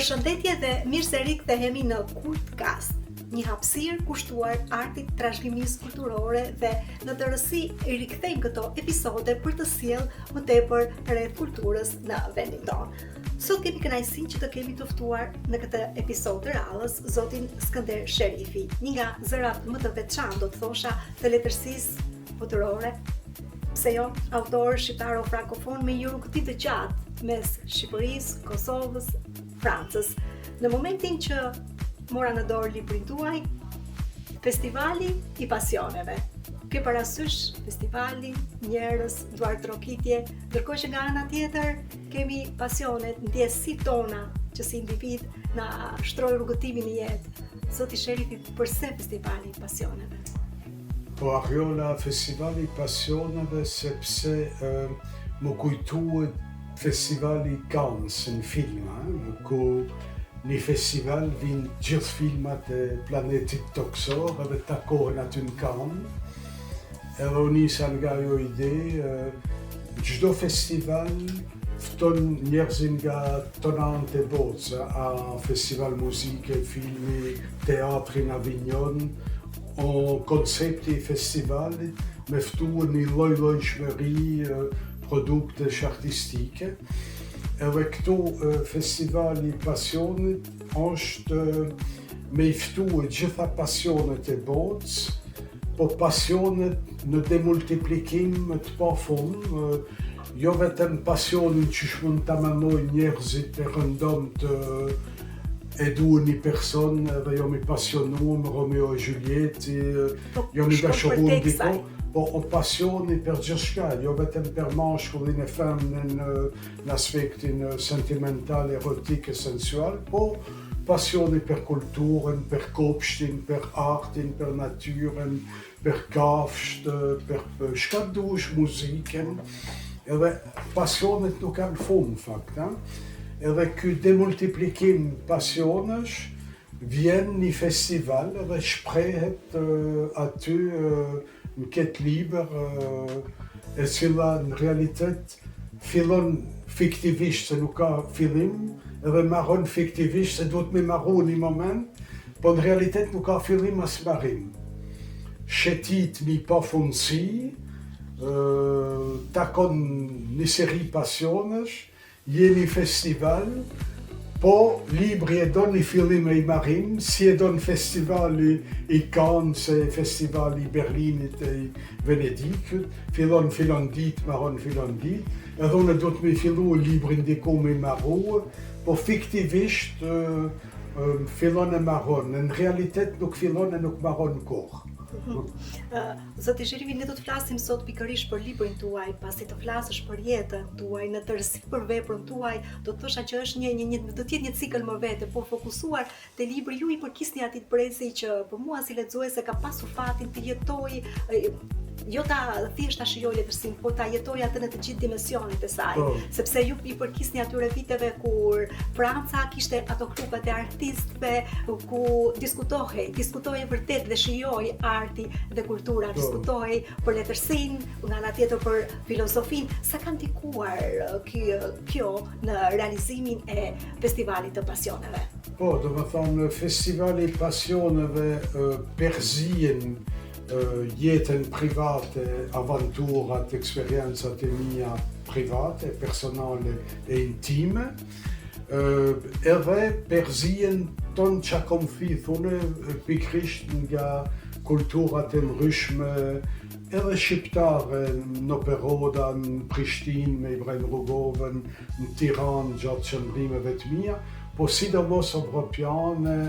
Përshëndetje dhe mirë se rikthehemi në Kultcast, një hapësirë kushtuar artit trashëgimisë kulturore dhe në të rësi rikthejmë këto episode për të sjellë më tepër rreth kulturës në vendin tonë. Sot kemi kënaqësinë që të kemi të ftuar në këtë episod të radhës zotin Skënder Sherifi, një nga zërat më të veçantë do të thosha të letërsisë botërore, pse jo, autor shqiptaro-frankofon me një rrugëtim të gjatë mes Shqipërisë, Kosovës, Francës. Në momentin që mora në dorë librin tuaj, Festivali i Pasioneve. Ke parasysh festivali, njerëz, duart trokitje, ndërkohë që nga ana tjetër kemi pasionet, ndjesitë tona që si individ na shtrojnë rrugëtimin në jetë. Zoti Sherifi, përse Festivali i Pasioneve? Po arriola Festivali i Pasioneve sepse më kujtuhet Festivali i Cannes në film, ku një festival vin gjithë filmat e planetit toksor edhe takohen aty në Cannes. Edhe u nisa nga ajo ide, çdo festival fton njerëzin nga tonant e botës, a festival muzike, filmi, teatri në Avignon, o koncepti i festivalit me ftuar një lloj-llojshmëri produktesh artistike. Edhe këtu Festivali i Pasionit është me i ftuar gjitha pasionet e botës, po pasionet në demultiplikim të pafund, jo vetëm pasionin që mund ta mendojnë njerëzit e rëndom të e duhen një person edhe jo mi pasionuar me Romeo e Julieti, jo mi dashuruar diko, po o pasioni për gjithçka, jo vetëm për mashkullin e femrën në aspektin sentimental, erotik e sensual, po pasioni për kulturën, për kopshtin, për artin, për natyrën, për kafsht, për çka duhesh muzikën, edhe pasionet nuk kanë fund fakt, edhe ky demultiplikim pasionesh vjen një festival edhe shprehet aty në këtë libër e cila në realitet fillon fiktivisht se nuk ka fillim edhe marron fiktivisht se duhet me marru një moment, po në realitet nuk ka fillim as marrim. Shetit mi pafundësi, takon një seri pasionesh, jeni festival, po libri e don një fillim e i marrim, si e don festivali i Cannes, se festivali i Berlinit e i Venedikut, fillon dit, marron fillon dit, edhe unë do të me fillu librin diku me marru, po fiktivisht fillon e marron, në realitet nuk fillon e nuk marron kohë. Zoti Sherifi, ne do të flasim sot pikërisht për librin tuaj, pasi të flasësh për jetën tuaj, në tërësi për veprën tuaj, do të thosha që është do të jetë një cikël më vete, por fokusuar te libri ju i përkisni atij brezi që për mua si lexuese ka pasur fatin të jetoj, jo ta thjesht ta shijoj letërsin, por ta jetoj atë në të gjithë dimensionet e saj, sepse ju i përkisni atyre viteve kur Franca kishte ato klubet e artistëve, ku diskutohej vërtet dhe shijoj arti dhe kultura, diskutohej për letërsinë, nga ana tjetër për filozofinë. Sa ka ndikuar kjo në realizimin e Festivalit të Pasioneve? Po, do të thonë, Festivali i Pasioneve përzihen jetën private, avanturat, eksperiencat e mia private, personale e intime, edhe përzihen ton që kom fithune pikrisht nga kulturat e ndryshme, edhe shqiptare, në Peroda, në Prishtinë, me Ibrahim Rugovën, në Tiranë, gjatë qëndrimeve të mia, po sidomos evropiane,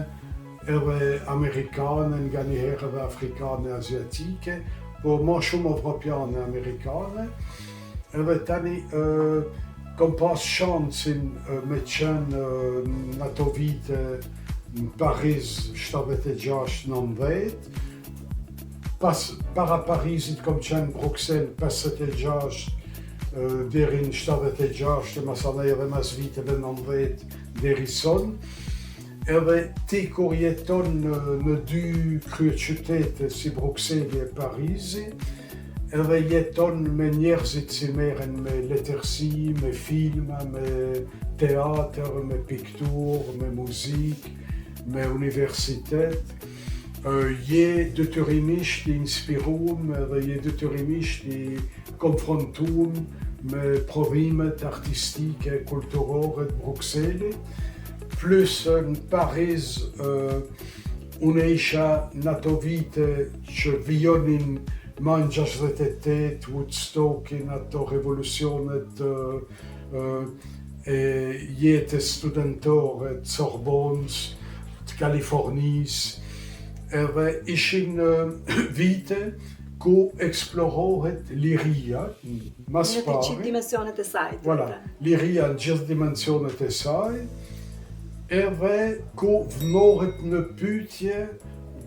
edhe amerikane, nga njëherë edhe afrikane, aziatike, po ma shumë evropiane, amerikane, edhe tani kom pas shancin me qenë në ato vite në Paris 76-90, para Parisit kom qenë Bruxelles 56 deri në 76, masanaj edhe mas viteve 90 deri son. Edhe ti kur jeton në dy kryeqytete si Bruxelles e Parisi, edhe jeton me njerëzit si merren me letërsi, me filma, me teatr, me pikturë, me muzikë, me universitet. Je detyrimisht I inspiruar dhe je detyrimisht I konfrontuar me prodhimet artistike, kulturore të Brukselit, plus në Paris, unë isha në ato vite që vijonin më në 68, Woodstockin, ato revolucionet e jetës studentore të Sorbonës, të Kalifornisë, edhe ishin vite ku eksplorohet liria, mas Në të pari. gjithë dimensionet e saj. Voilà, liria në gjithë dimensionet e saj, edhe ku vënohet në pyetje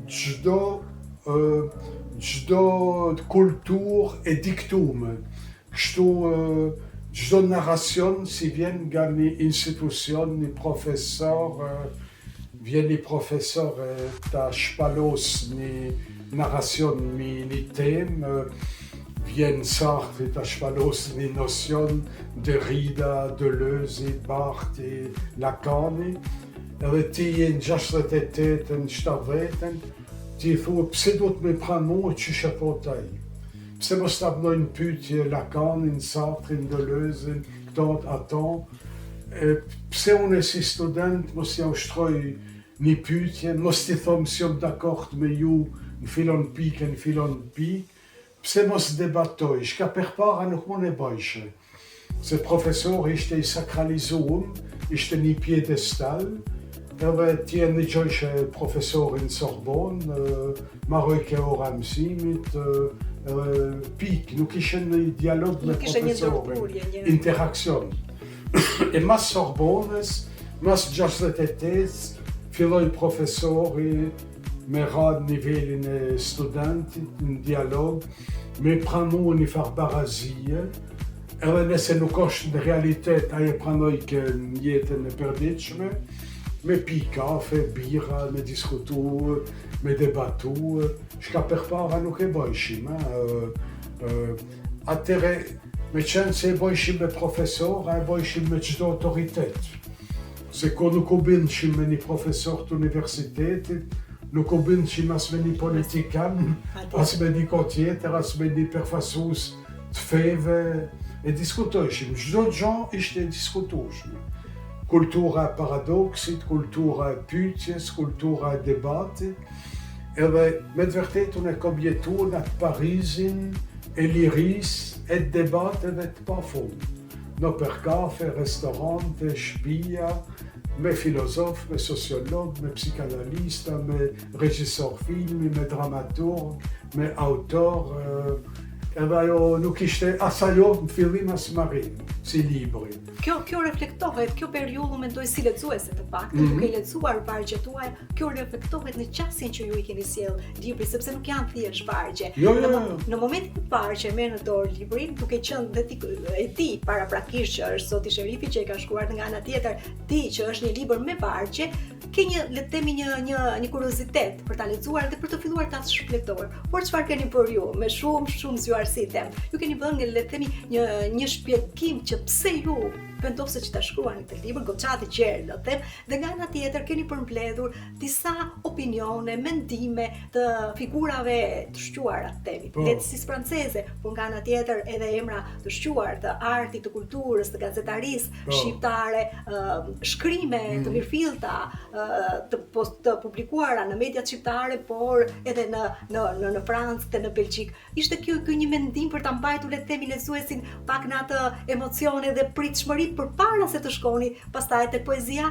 çdo kulturë e diktume. Kështu çdo narracion si vjen nga një institucion, një profesor, vjen një profesor ta shpalos një narracion, një temë, vjen Sartre ta shpalos një nocion, Derrida, Deleuze, Barthes, Lacani, edhe ti je në 68-ën, 70-ën, ti thua pse do të më pranë mua çish e thot ai. Pse mos ta bëjnë pyetje Lacanin, Sartrin, Deleuzen, këto ato. Pse unë si student mos ja ushtroj një pyetje, mos t'i them si jam dakord me ju në filon pikë, pse mos debatoj, shka përpara nuk mund e bëjshe. Se profesori ishte I sakralizuar, ishte një piedestal, edhe ti e ndëgjojshe profesorin Sorbonne, marroj ke ora mësimit, pikë, nuk ishe një dialog me profesorin, interakcion. E mas Sorbonës, mas 68-s, filloj profesori me radhë nivelin e studentit në dialog, me pranu një farë barazie, edhe nëse nuk është në realitet, aje pranoj ke në jetën e përditshme, me pi kafe, bira, me diskutu, me debatu, shka përpara nuk e bëjshim. Atëre, me qenë se e bëjshim me profesor, e bëjshim me çdo autoritet. Se ko nuk u bindshim me një profesor të universitetit, nuk u bindshim as me një politikan, as me një ko tjetër, as me një përfasus të feve, e diskutojshim. Çdo gjë ishte diskutueshme. Kultura e paradoksit, kultura e pyetjes, kultura e debatit, edhe me të vërtetë unë e kam jetuar në Parisin e lirisë, e të debateve të pafund. Në për kafe, restorante, shtëpia, me filozof, me sociolog, me psikanalista, me regjisor filmi, me dramaturg, me autor, edhe ajo nuk ishte as ajo në fillim as marrim, si libri. Kjo reflektohet, kjo periudhë mendoj si lexuese të paktën, duke lexuar vargjet tuaja, kjo reflektohet në qasjen që ju I keni sjell libri, sepse nuk janë thjesht vargje. Jo. Në momentin e parë që e merr në dorë librin, duke qenë dhe ti e di paraprakisht që është zoti Sherifi që e ka shkruar nga ana tjetër, di që është një libër me vargje, ke le të themi një kuriozitet për ta lexuar dhe për të filluar ta shpletor. Por çfarë keni bërë ju me shumë zgjuarsi them? Ju keni bënë le të themi një shpjegim që pse ju vendose që ta shkruani këtë libër, goxhat e gjerë, do të them, dhe nga ana tjetër keni përmbledhur disa opinione, mendime të figurave të shquara, themi, letësisë franceze, por nga ana tjetër edhe emra të shquar të artit, të kulturës, të gazetarisë shqiptare, shkrime të mirëfillta, të publikuara në mediat shqiptare, por edhe në Francë dhe në Belgjik. Ishte kjo një mendim për ta mbajtur le të themi lexuesin pak në atë emocione dhe pritshmëri përpara se të shkoni pastaj tek poezia?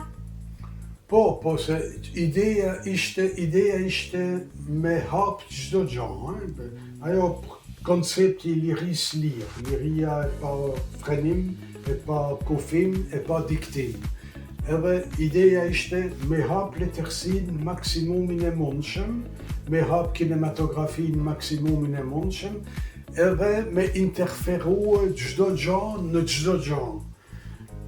Po, se ideja ishte me hap çdo gjë, ajo koncepti I lirisë lirë, liria e pa frenim, e pa kufim, e pa diktim. Edhe ideja ishte me hap letërsinë maksimumin e mundshëm, me hap kinematografin maksimumin e mundshëm, edhe me interferuar çdo gjë në çdo gjë.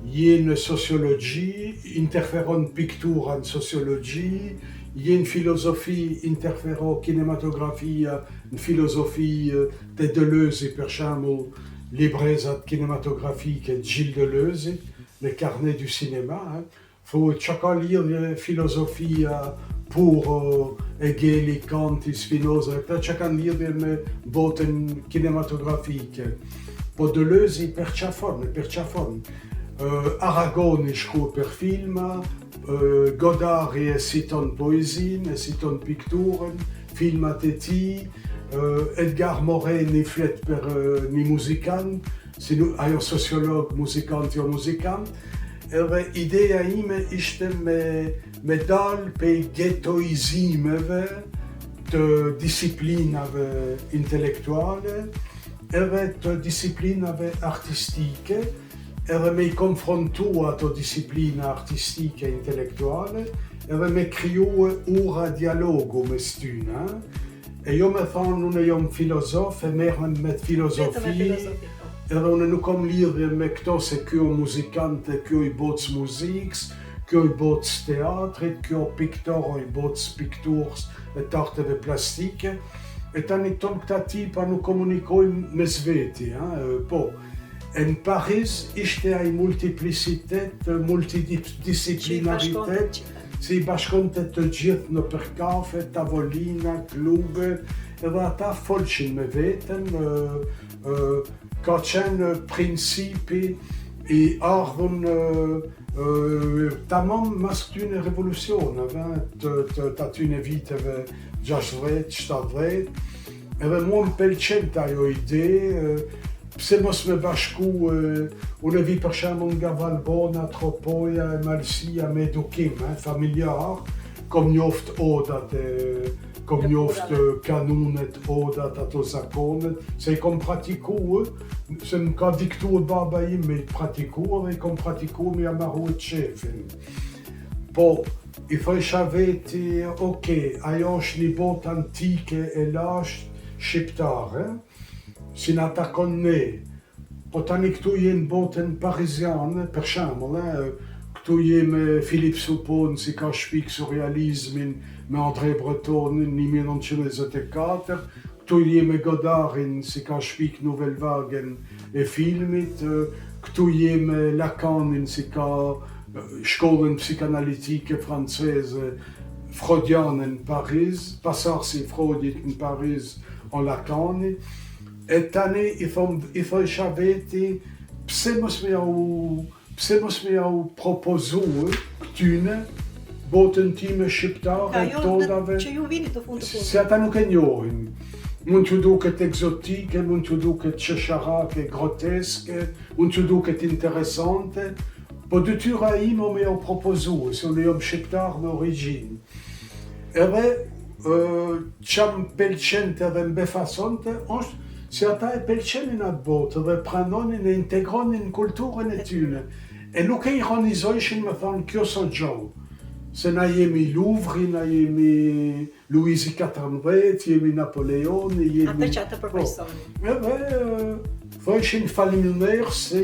Je në sociologji, interferon piktura në sociologji, je në filozofi, interfero kinematografia une philosophie de Deleuze per esempio, Librezza cinematografiche de Gilles Deleuze, les carnets du cinéma. Il faut chacun lire la philosophie pour Hegel, Kant, Spinoza, chacun lire les botten cinématographiques. Pour Deleuze, perciafon. Aragon è per film, Godard è citon poesie, citon picturen, film a teti, Edgar Morin è flet per ni musicant, sinu un sociolog musicant o musicant. Idea ime ishte medal pe ghettoisime de disciplina intellectuale, de disciplina artistique. Mi confronto a disciplina artistica e intellettuale e mi creo ora dialogo mestuna e io mi fanno un filosofo e mi met filosofia e non come lire me cose che ho musicante che ho i bots musics che ho i bots teatri che ho pictor i bots pictures e tarte de plastique e tani tentati per non comunicare me sveti po. En Paris ishte ai multiplicitet, multidisciplinaritet, si bashkontet të gjithë në për kafe, tavolina, klube, edhe ata folshin me veten, ka qenë principi i ardhën tamam mas këtyne revolucioneve, të atyne viteve 60, 70, edhe mua më pëlqen ajo ide, pse mos me bashku, unë vi për shembull nga Valbona, Tropoja, Malësia me edukim familjar, kom njoft odat, kom njoft kanunet, odat, ato zakonet, se i kom pratiku, se më ka diktu baba im me i pratiku, dhe i kom pratiku me amaru e qefin. Po, i thojsha veti, ajo është një botë antike e lasht shqiptare, si na takon ne, po tani këtu jenë botën pariziane, për shembull, këtu jemi Philippe Soupon, si ka shpik surrealizmin me André Breton në 1924, këtu jemi Godardin, si ka shpik Nouvelle Vague e filmit, këtu jemi Lacanin, si ka shkollën psikanalitike franceze, Freudiane në Paris, pasarsi Freudit në Paris en Lacani. E tani i thojsha veti, pse mos me jau propozu këtyne botën time shqiptare todave, që ju vini të fund të fundit. Se ata nuk e njohin. Mund t'ju duket egzotike, mund t'ju duket qesharake, groteske, mund t'ju duket interesante, po detyra ime me jau propozu, se unë jam shqiptar me origine. Edhe që më pëlqente dhe më befasonte, është se ata e pëlqenin atë botë dhe pranonin e integronin kulturën e tyre. E nuk e ironizojshin me thonë kjo so gjo. Se na jemi Louvre, na jemi Luisi XIV, jemi Napoleoni, jemi... Ata që ata përpërsoni. Edhe thojshin faleminderit se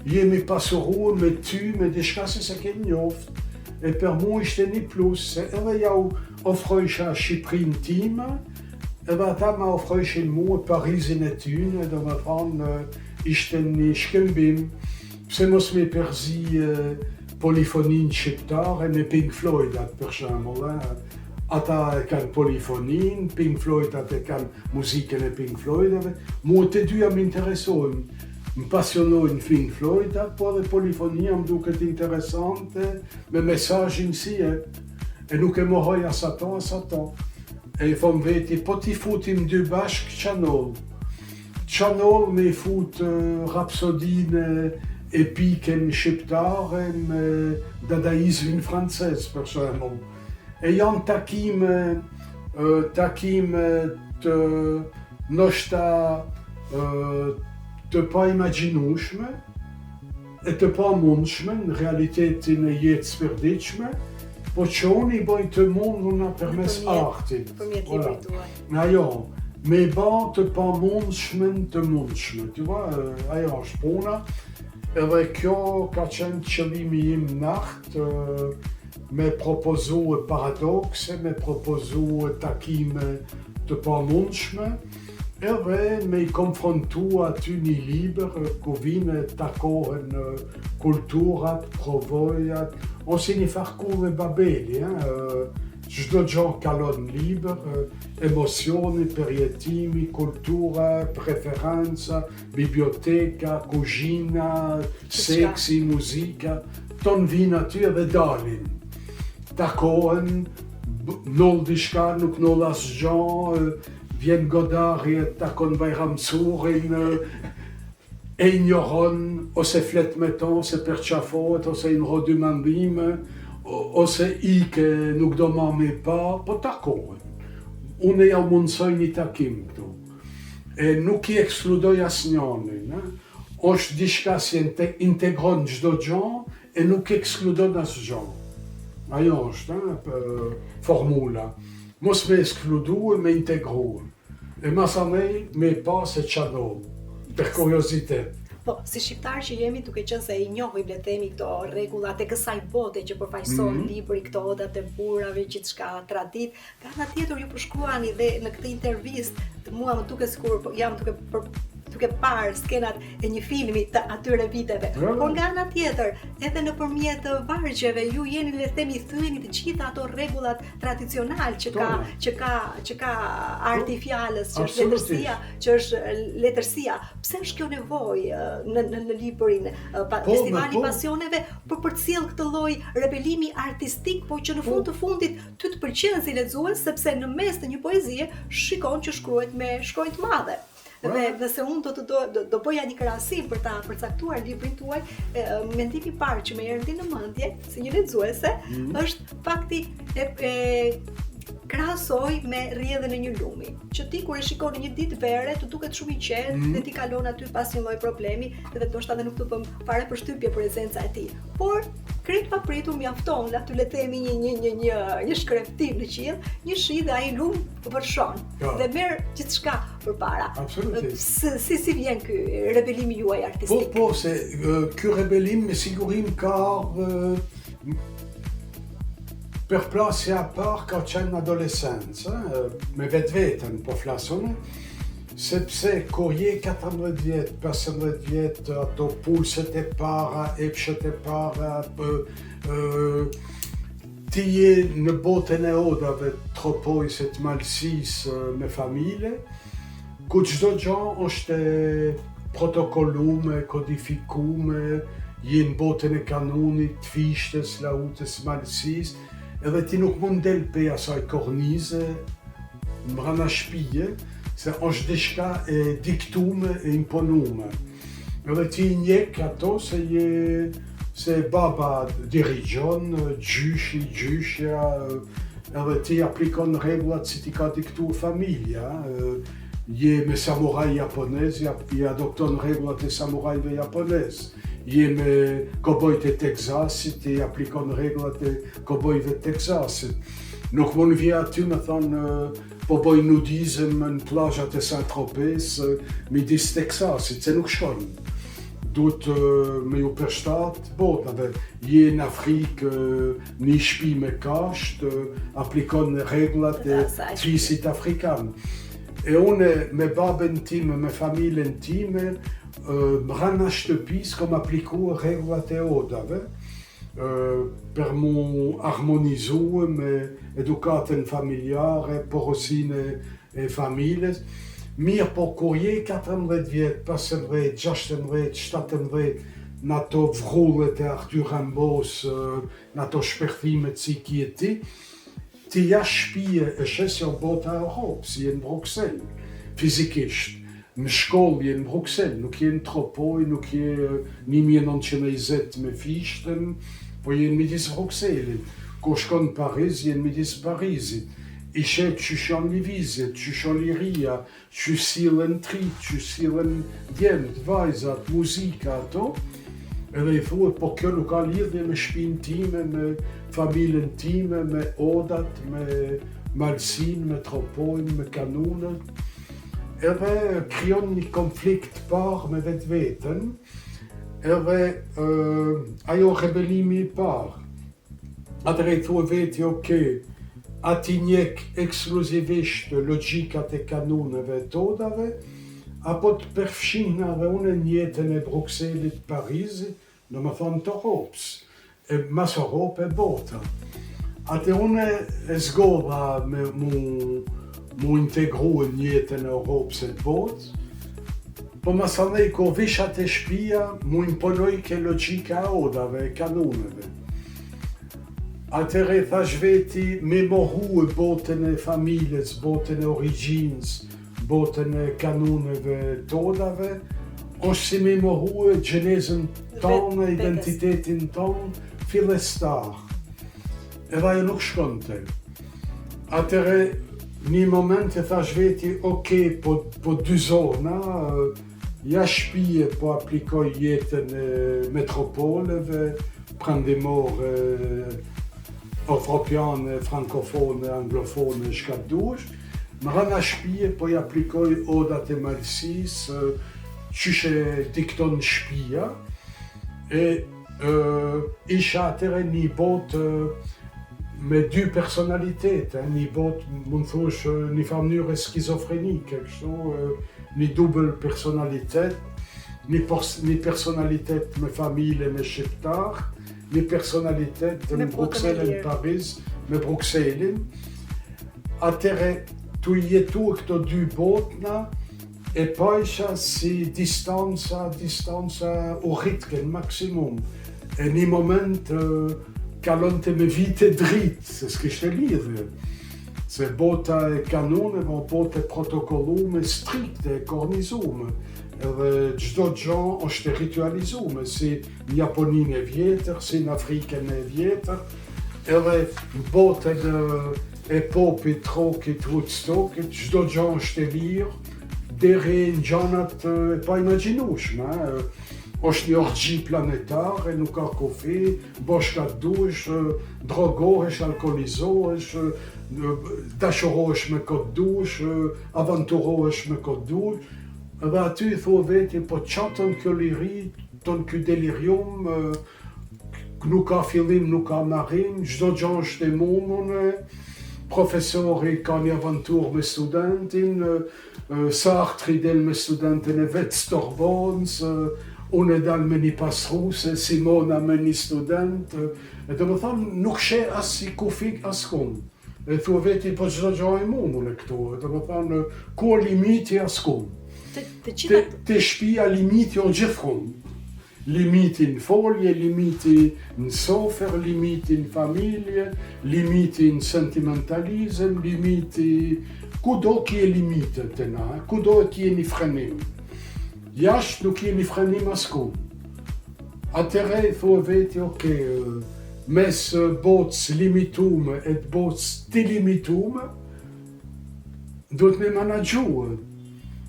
jemi pasuru me ty, me diçka se se kemi njoft. E për mu ishte një plus, se edhe jau ofrojsha Shqiprin time, edhe ata ma ofrojshin mu Parisin e tyne, dhe me thonë ishte një shkëmbim, pse mos me përzi polifonin shqiptare me Pink Floyd atë për shembull. Ata e kanë polifonin, Pink Floyd atë e kanë muzikën e Pink Floydave, mu të dyja më interesojnë. Më pasionojnë Pink Floyd, po edhe polifonia më duket interesante, me mesazhin si e nuk e mohoj as ato. E i thom veti, po ti futim dy bashk Qanol me i fut rapsodine epiken shqiptare me dadaizmin francez, për shembull. E janë takime të ndoshta të pa imagjinueshme e të pa mundshme në realitetin e jetës përditshme, po që unë i bëj të munduna përmes artit. Përmjet librit tuaj. Ajo, me ba të pa mundshmen të mundshme. Ajo është puna, edhe kjo ka qenë qëllimi im natë, me propozu paradokse, me propozu takime të panmundshme, edhe me I konfrontu aty një libër ku vine takohen kulturat, provojat, ose një farkur e Babeli. Çdo gjë kalon libër, emocioni, përjetimi, kultura, preferenca, biblioteka, kuzhina, seksi, muzika, ton vinë aty edhe dalin. Takohen, null diçka, nuk null asgjë, vjen godari e takon Bajramsurin, e ignoron, ose flet me to, ose përqafohet, ose I nro dy mandime, ose ike nuk do ma me pa, po takohen. Unë ja mundsoj një takim këtu. E nuk I ekskludoj asnjënin. Është diçka si integron çdo gjë e nuk ekskludon asgjë. Ajo është formula. Mos me ekskludu e me integru. E masanej me pa se qa do, për kuriozitet. Po, si shqiptar që jemi duke qenë se I njohim le themi këto rregullat e kësaj bote që përfaqëson libri, këto odat e burrave, gjithçka tradit, ka ana tjetër ju përshkruani dhe në këtë intervistë mua më duket sikur jam duke parë skenat e një filmi të atyre viteve. Por nga ana tjetër, edhe nëpërmjet vargjeve ju jeni le themi thyeni të gjitha ato rregullat tradicional që ka arti I fjalës, që është letërsia, që është letërsia. Pse është kjo nevojë në librin Festivali Pasioneve për përcjell këtë lloj rebelimi artistik, por që në fund të fundit ty të pëlqen si lexues sepse në mes të një poezie shikon që shkruhet me shkronjë të madhe. Dhe nëse unë do bëja një krahasim për ta përcaktuar librin tuaj, mendimi I parë që më erdhi në mendje si një lexuese është fakti krahasoj me rrjedhën e një lumi, që ti kur e shikon në një ditë vere, të duket shumë I qetë dhe ti kalon aty pas një lloj problemi, dhe ndoshta edhe nuk të bëm fare përshtypje për esenca e tij. Por krejt papritur mjafton aty le themi një shkreptim në qiell, një shi dhe ai lum vërshon dhe merr gjithçka përpara. Absolutisht. Si vjen ky rebelimi juaj artistik? Po, se ky rebelim me sigurim ka përplasja parë ka qenë në adolescencë, me vetveten po flasone, sepse kur je 14 vjet, 15 vjet, ato pulset e para, epshet e para, ti je në botën e odave të tropojës e të malësisë me familje, ku çdo gjë është protokollume, kodifikume, je në botën e kanunit, të fishtës, lautës, malësisë, edhe ti nuk mund del pe asaj kornize, mbrana shtëpie, se është diçka e diktume e imponume. Edhe ti njeh ato se baba dirigjon, gjyshja, edhe ti aplikon rregullat si ti ka diktuar familja. Je me samuraj japonez, I adopton rregullat e samurajve japonez. Je me kobojt e Teksasit, I aplikon rregullat e kobojve të Teksasit. Nuk mund vje aty me thonë po bëj nudizëm në plazhat e Saint-Tropez midis Teksasit, se nuk shkojnë. Duhet me ju përshtat botave. Je në Afrikë një shtëpi me kasht, aplikon rregullat e fisit afrikan. E une me babën time, me familjen time, brana shtëpisë kom aplikuar rregullat e odave, për mu harmonizu me edukatën familjare, porosinë e familjes. Mirë, po kur je 14 vjet, 15, 16, 17, në ato vrullet e Arthur Rimbaud, në ato shpërthimet si kjeti, ti jashtë shtëpie e shes jo bota e Europës, je në Bruxelles, fizikisht. Në shkollë je në Bruxelles, nuk je në Tropoj, nuk je 1920 me fishtën, po je në midis Bruxellit. Kur shkon në Paris, je në midis Parisit. I shet që shon Livizet, që shon Liria, që sillen trit, që sillen djemët, vajzat, muzika ato, edhe I thuhet, po kjo nuk ka lidhje me shtëpinë time, me familjen time, me odat, me malsin, me tropojnë, me kanunët. Edhe krijon një konflikt parë me vetveten, edhe ajo rebelimi I parë. Atëherë I thuhet veti, okay, atinjek ekskluzivisht logikat e kanuneve todave, apo të përfshina dhe unë njetën e Bruxellit, Parisit, do më thonë të Europës, e mas Europë e bota. Atë unë e zgodha me mu integru njetën e Europës e botë, po më thanej ko vishat e shpia mu imponoj ke logjika odave e kanuneve. Atëre thash veti me mohu e botën e familjes, botën e origjinës, botën e kanuneve todave, është si me mohu e gjenezën tonë, identitetin tonë, fillestar. Edhe ajo nuk shkonte. Atëre një moment e thash veti, po dy zona, ja shpije po aplikoj jetën e metropoleve, prandimor Evropiane, frankofone, anglofone, shka dush, më rana shpije po i aplikoj odat e marsis, qyshe dikton shpija, isha atëre një botë me dy personalitete, një botë, mund thush, një famnyre skizofrenike, kështu, një double personalitet, një personalitet me familje me shqiptar, një personalitet në Bruxelles në Paris, me Bruxellin. Atëre, tu jetu këto dy botna, e pa isha si distanca u rritken maksimum. E një moment kalonte me vite dritë, se s'kishte lidhje. Se bota e kanune, bota e protokollume, strikte, e kornizume. Edhe çdo gjë është ritualizume, si në Japoninë e vjetër, si në Afrikën e vjetër, edhe botën e popit, rokit, Woodstockit, çdo gjë është e lirë, deri në gjanat e pa imagjinueshme. Është një orgji planetare, nuk ka kofi, bosh ka dush, drogohesh, alkoolizohesh, dashurohesh me kot dush, aventurohesh me kot dush. Edhe aty i thua veti, po qatën kjo liri, ton kjo delirium, nuk ka fillim, nuk ka marrim, çdo gjë është e mundune, profesori ka një aventur me studentin, Sartre i del me studentin e vetë Sorbonës, unë e dal me një pasruse, Simona me një student, e të më thamë nuk she as si kufik as kun. E thua veti, po çdo gjë e mundune këtu, e të më thamë ku limiti as kun. Të shpia limiti o gjithkun. Limiti në folje, limiti në sofer, limiti në familje, limiti në sentimentalizëm, limiti... Kudo kje limitet të na, kudo kje një frenim. Jashtë nuk je një frenim askun. Atëre i thua veti, mes botës limitume e botës të limitume, duhet me managjuë.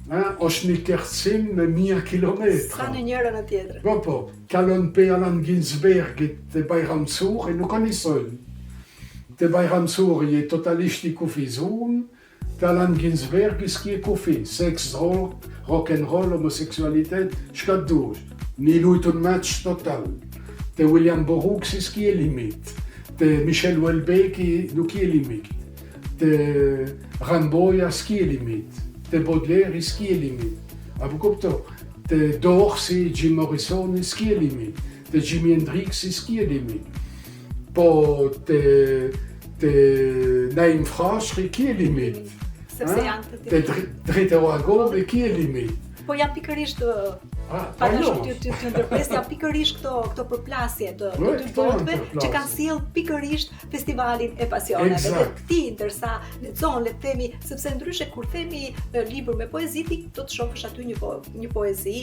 është një kërcim me 1000 kilometra. Sa në njërën e tjetër. Po, kalon pe Alan Ginsbergit të Bajramsuri, nuk ka njësën. Të Bajramsuri je totalisht i kufizun, të Alan Ginsbergit s'ki e kufi. Sex, rock'n'roll, homoseksualitet, shka dush. Një lujtën match total. Të William Boruxi s'ki e limit. Të Michel Houellebecq nuk i e limit. Të Ramboja s'ki e limit. Të Baudelaire s'ki e limit. Apo kupto, të Dorsi, Jim Morrison s'ki e limit. Të Jimi Hendrix s'ki e limit. Po të Naim Frashëri ki e limit. Sepse janë të Drejtë Agove ki e limit. Po janë pikërisht të ndërpres janë pikërisht këto përplasje të dy botëve që kanë sjell pikërisht festivalin e pasioneve. Dhe ti ndërsa lexon, le të themi, sepse ndryshe kur themi libër me poezi, ti do të shohësh aty një poezi,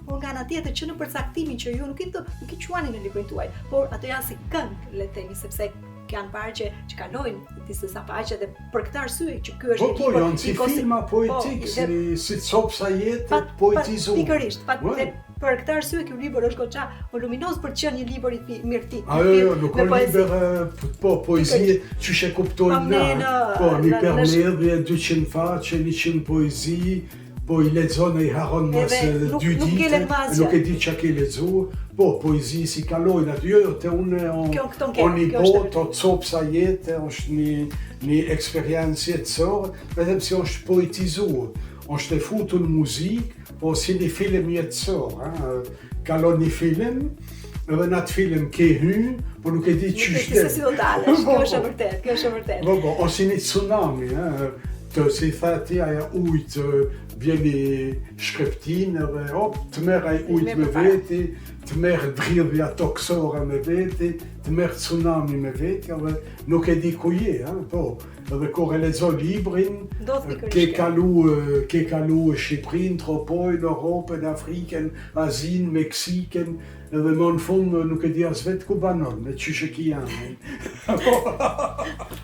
por nga ana tjetër që në përcaktimin që ju nuk i quani në librin tuaj, por ato janë si këngë, le të themi, sepse janë parqe që kalojnë disa parqe dhe për këtë arsye që ky është Po, janë si filma poetik, si copsa jetë poetizuar. Pikërisht, për këtë arsye ky libër është goxha voluminoz për të qenë një libër i mirëti. Nuk ka libër, poezi që kuptojnë na. Po, një përmbledhje, 200 faqe, 100 poezi, poi lexon e haron mas Nuk ngelen më asgjë. nuk e di çka ke lexuar. Po, poezi si kalojnë aty, te unë Këto ke, një kjo është botë, o copsa jetë, është një eksperiencë jetësore, vetëm si është poetizuar, është e futur në muzikë, po si një film jetësor. Kalon një film, edhe në atë film ke hynë, po nuk e di ç'është. Nuk e di se si do dalësh, kjo është e vërtet. O si një tsunami, si tha ti, aja ujtë vjeni shkreptin edhe të merë aj ujtë me veti, të merë dridhja toksore me veti, të merë tsunami me veti, edhe nuk e di ku je, po. Edhe kur e lexo librin, ke kalu Shqipërinë, Tropojnë, Europën, Afrikën, Azinë, Meksikën, edhe më në fund nuk e di as vetë ku banon, me qyshe ki janë.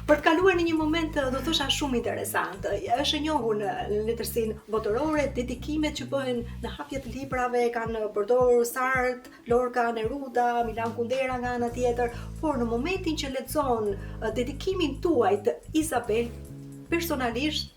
Për të kaluar në një moment, do thosha shumë interesant, është e njohur në letërsinë botërore, dedikimet që bëhen në hapjet librave, kanë përdorur Sartre, Lorca, Neruda, Milan Kundera nga ana tjetër, por në momentin që lexon dedikimin tuaj të Isabel, personalisht,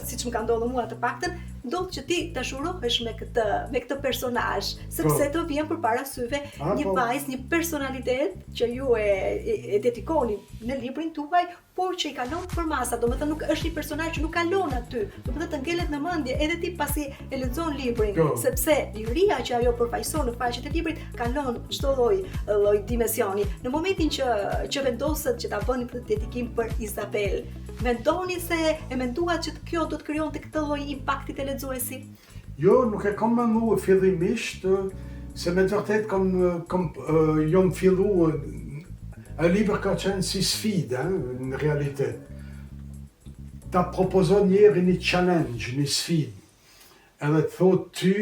siç më ka ndodhur mua të paktën, ndodh që ti dashurohesh me këtë personazh, sepse të vjen përpara syve një vajzë, një personalitet që ju e dedikoni në librin tuaj, por që i kalon përmasa, domethënë nuk është një personazh që nuk kalon aty, domethënë të ngelet në mendje edhe ti pasi e lexon librin, sepse liria që ajo përfaqëson në faqet e librit kalon çdo lloj dimensioni. Në momentin që vendoset që ta bëni këtë dedikim për Isabel, mendoni se e menduat që kjo do të krijonte këtë lloj impakti te lexuesi? Jo, nuk e kam menduar fillimisht, se me të vërtet jom filluar. A libër ka qenë si sfida, në realitet. Ta propozon njeri një challenge, një sfidë. Edhe të thot ty,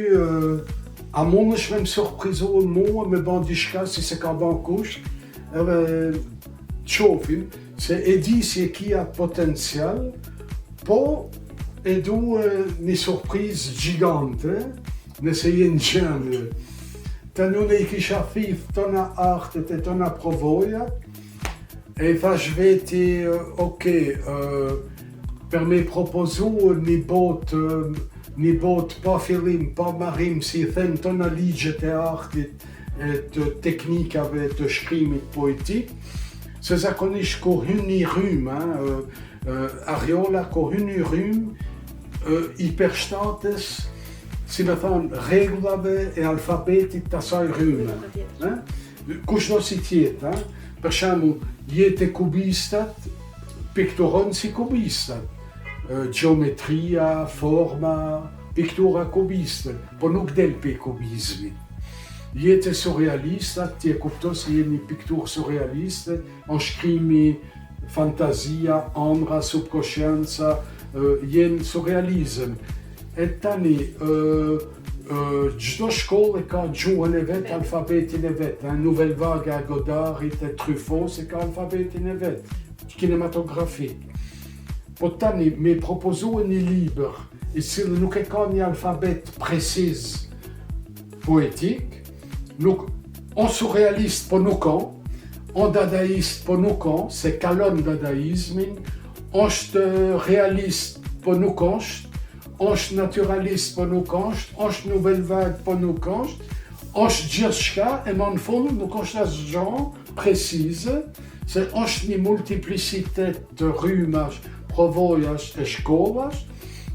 a mundesh me më surprizohen mua, me ban diçka si se ka ban kush, edhe qofim, se e di si e kia potencial, po e du një surprizë gjigante, nëse jenë gjendje. Të nëne i kisha thith tona artet e tona provojat, e i thash veti, per me propozu një bot pa fillim, pa marim, si i them tona ligjet e artit, e të teknikave të shkrimit poetik, se zakonisht kur hyn një rrym, Ariola, kur hyn një rrym, i përshtates, si me thonë, rregullave e alfabetit të asaj rryme. Kush do si tjetë, për shembull, jetë kubistat, pikturon si kubistat. Geometria, forma, piktura kubiste, po nuk del pe kubizmi. Jetë surrealistat, ti e kupton se jeni pikturë surrealiste, në shkrimi fantazia, ëndra, subconscienza, jenë surrealizëm. E tani, çdo shkollë ka gjuhën e vet, alfabetin e vet. Nouvelle Vague e Godarit e Truffaut ka alfabetin e vet, kinematografik. Po tani, me propozu një libër, i cili nuk e ka një alfabet preciz poetik, on surrealist po nuk ka, on dadaist po nuk ka, se kalon dadaizmin, është realist po nuk është, është naturalist po nuk është nouvelle vague po nuk është gjithçka e më në fund nuk është as gjë precize, se është një multiplicitet të rrymash, provojash e shkollash,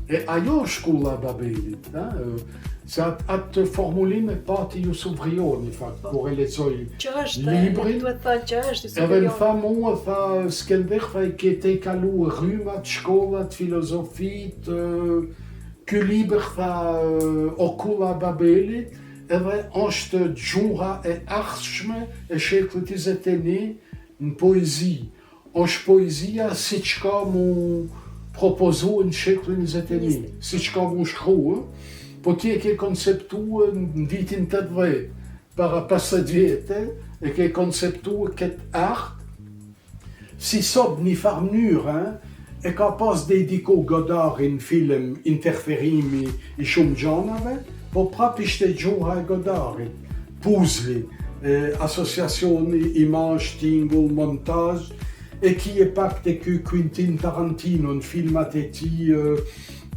e ajo është shkolla e Babelit. Se atë formulim e pati Jusuf Vrioni, fakt, kur e lexoj librin, edhe më tha mua, Skender, i kete kalu rrymat, shkollat, filozofit, ky libër, okulla e Babelit, edhe është gjuha e ardhshme e shekullit 21 në poezi. Është poezia si që ka mu propozu në shekullin 21, si që ka mu shkrua, po ti e ke konceptuar në vitin 80, para 50 vjete, e ke konceptuar këtë art, si sot një farë mënyrë, e ka pas dediko Godarin film Interferimi i shumë gjanave, po prap ishte gjuha e Godarit, puzzli, asociacioni, imazh, tingull, montazh, e ki e pak të ky Quentin Tarantino në filmat e ti,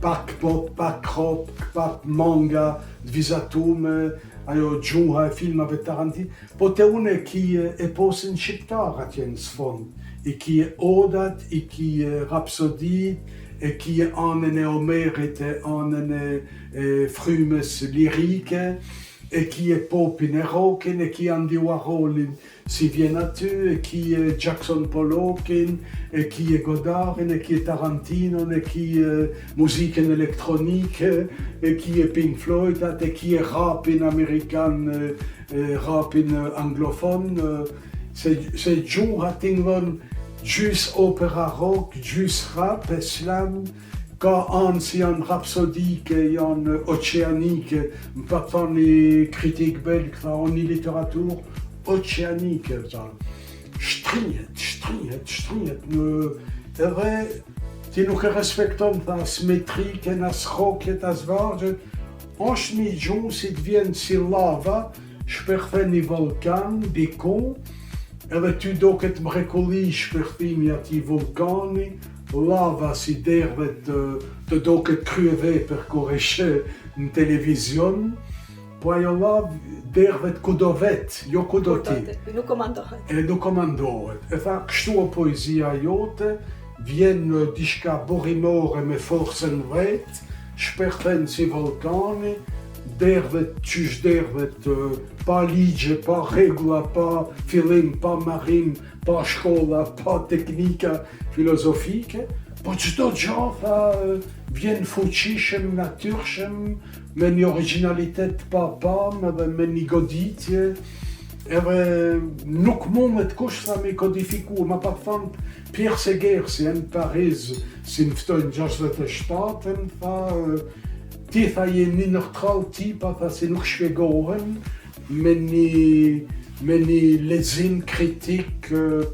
pak rock, pak manga, dvizatume, ajo gjuha e filmave Tarantino, po te une ki e posin shqiptar atje në sfond, i ki e odat, i ki e rapsodit, e ki e anën e Homerit e anën e frymës lirike, e ki e popin e rockin, e ki Andy Warholin si vjen aty, e ki e Jackson Pollockin, e ki e Godardin, e ki e Tarantinon, e ki e muzikën elektronike, e ki e Pink Floyd, e ki e rapin amerikan, rapin anglofon. Se gjuha tingën gjys opera rock, gjys rap, slam, ka anë si janë rapsodike, janë oceanike, më pak tha një kritik belg, tha o një literatur oceanike, tha. Shtrihet, edhe ti nuk e respekton, tha, smetrike, as rocket, as vargjet, është një gjuhë si të vjen si lava, shperthe një vulkan, dikon, edhe ty do këtë mrekulli shperthimi ati vulkani, lava si dervet të do këtë kryeveper kur eshe në televizion, po ajo lav dervet kudo vet, jo kudo ti. Nuk komandohet. Nuk komandohet. E tha, kështu o poezia jote, vjen dishka burimore me forcën vet, shperthen si vulkani, dervet qysh dervet, pa ligje, pa regula, pa fillim, pa marim, pa shkolla, pa teknika filozofike, po çdo gjë vjen fuqishëm, natyrshëm, me një originalitet pa pam edhe me një goditje, edhe nuk mundet kush tha me kodifikuar, ma pak thonë Pierre Séguer si në Paris, si në ftojnë 67-ën, tha, ti tha jeni neutral tipa, tha si nuk shpjegohen, me një lezim kritik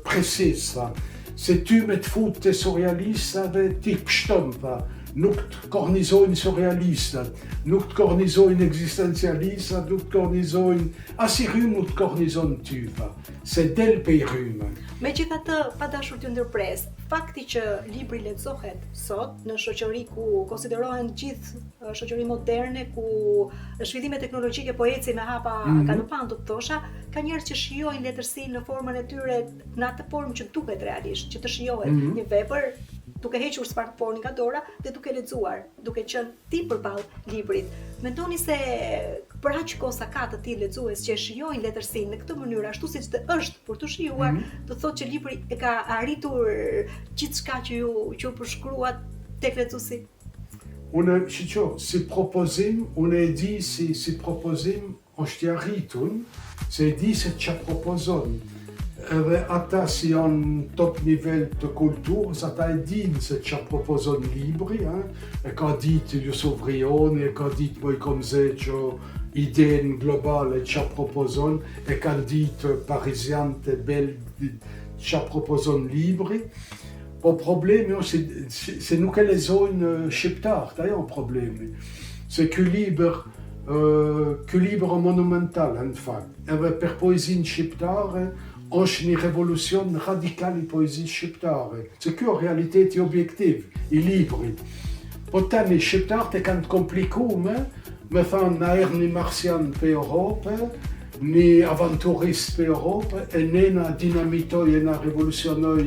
precis, tha. Se ty me të fut të surrealistave, ti pështon, tha. Nuk të kornizojnë surrealistat, nuk të kornizojnë existencialistat, nuk të kornizojnë... As i rrymë nuk të kornizojnë ty, tha. Se del pe i rrymë. Megjithatë, pa dashur t'ju ndërpres, fakti që libri lexohet sot në shoqëri ku konsiderohen gjithë shoqëri moderne, ku zhvillime teknologjike po eci me hapa galopant, do të thosha, ka njerëz që shijojnë letërsinë në formën e tyre në atë formë që duket realisht, që të shijohet një vepër duke hequr smartphone nga dora dhe duke lexuar, duke qenë ti përballë librit. Mendoni se për aq kohë sa ka të tillë lexues që shijojnë letërsinë në këtë mënyrë ashtu siç është për të shijuar, do thotë që libri e ka arritur gjithçka që ju përshkruat tek lexuesi? Unë shiqo, si propozim, unë e di si propozim është i arritur, se e di se ç'a propozon. Edhe ata si janë top nivel të kulturës, ata e dinë se ç'a propozon libri, e ka ditë Jusuf Rioni, e ka ditë Mojko Mzeqo, idenë globale ç'a propozon, e kanë ditë Parisiante, Belg, ç'a propozon libri. Po problemi është se nuk e lexojnë shqiptarët, ajo problemi. Se ky libër monumental, në fakt, edhe për poezinë shqiptare, është një revolucion radikal i poezisë shqiptare. Se kjo realiteti objektiv i librit. Po tani shqiptarët e kanë të komplikuar, me thënë na erdhi një marsian për Europë, një avanturist për Europë, e ne na dinamitoj e na revolucionoj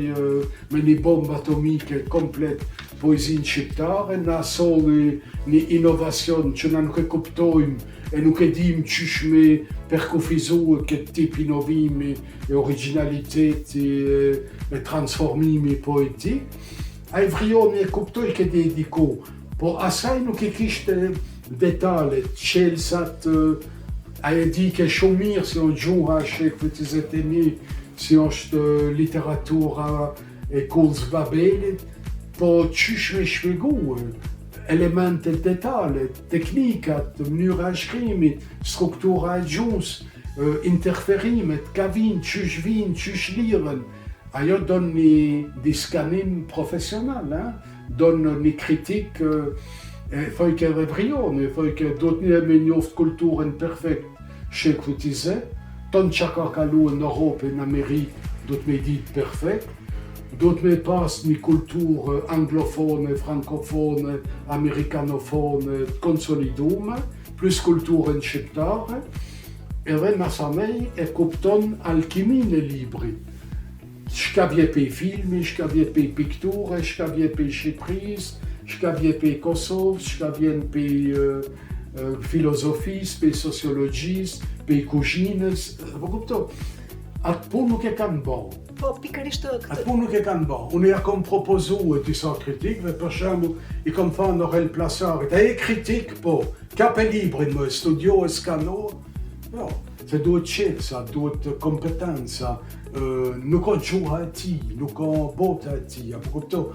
me një bombë atomike komplet poezinë shqiptare, na solli një inovacion që na nuk e kuptojmë e nuk e dim qysh me perkufizuar këtë tip inovimi e originaliteti e transformimi poetik. Ai Vrioni e kuptoi këtë diku, po asaj nuk i kishte detalet, qelsat, ai e di ke shumë mirë si on gjuha shekut 21, si është literatura e kullës Babelit, po qysh me shpjeguar elementet detalet, teknikat, mënyra e shkrimit, struktura e gjuhës, interferimet, ka vinë, qysh liren. Ajo don një skanim profesional, don një kritik, thoj ke edhe Vrioni, thoj ke do të një me njoft kulturën perfekt shekut 20, ton që ka kalu në Europë, në Amerikë, do të me ditë perfekt, D'autres me passent une culture anglophone, francophone, americanophone, consolidum, plus culture en sceptar. E vem a samej e kupton alkimin e libri. Shka vje pe filmi, shka vje pe pikture, shka vje pe Shqipëris, shka vje pe Kosovë, shka vjen pe filozofis, pe sociologjis, pe kuzhinës, po kupto. Atë punë nuk e kanë bërë. Po, pikërisht Atë punë nuk e kanë bërë. Unë ja kom propozu disa kritikëve, për shembull, I kom thënë Aurel Plaçarit, ai kritik po, ka pe librin më, studio e skano. Jo, se duhet qetësa, duhet kompetenca, nuk ka gjuha e ti, nuk ka bota e ti, apo kupto.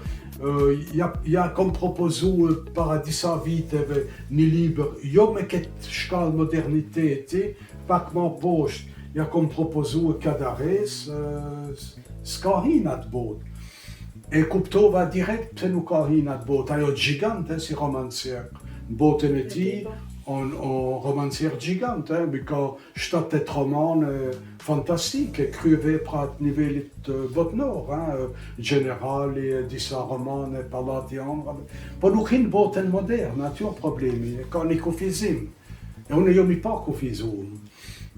Ja kom propozu para disa viteve një libër, jo me këtë shkallë moderniteti, pak ma poshtë, ja kom propozu Kadares, s'ka hin atë botë. E kuptova direkt pse nuk ka hin atë botë, ajo gjigante si romancier, botën e ti, un romancier gigante, mi ka 7-8 romane fantastiche, kryve pra atë nivelit botnor, generali, disa romane, pallati ëndra, po nuk hin botën moderne, aty o problemi, ka një kufizim. E unë jo mi pa kufizum.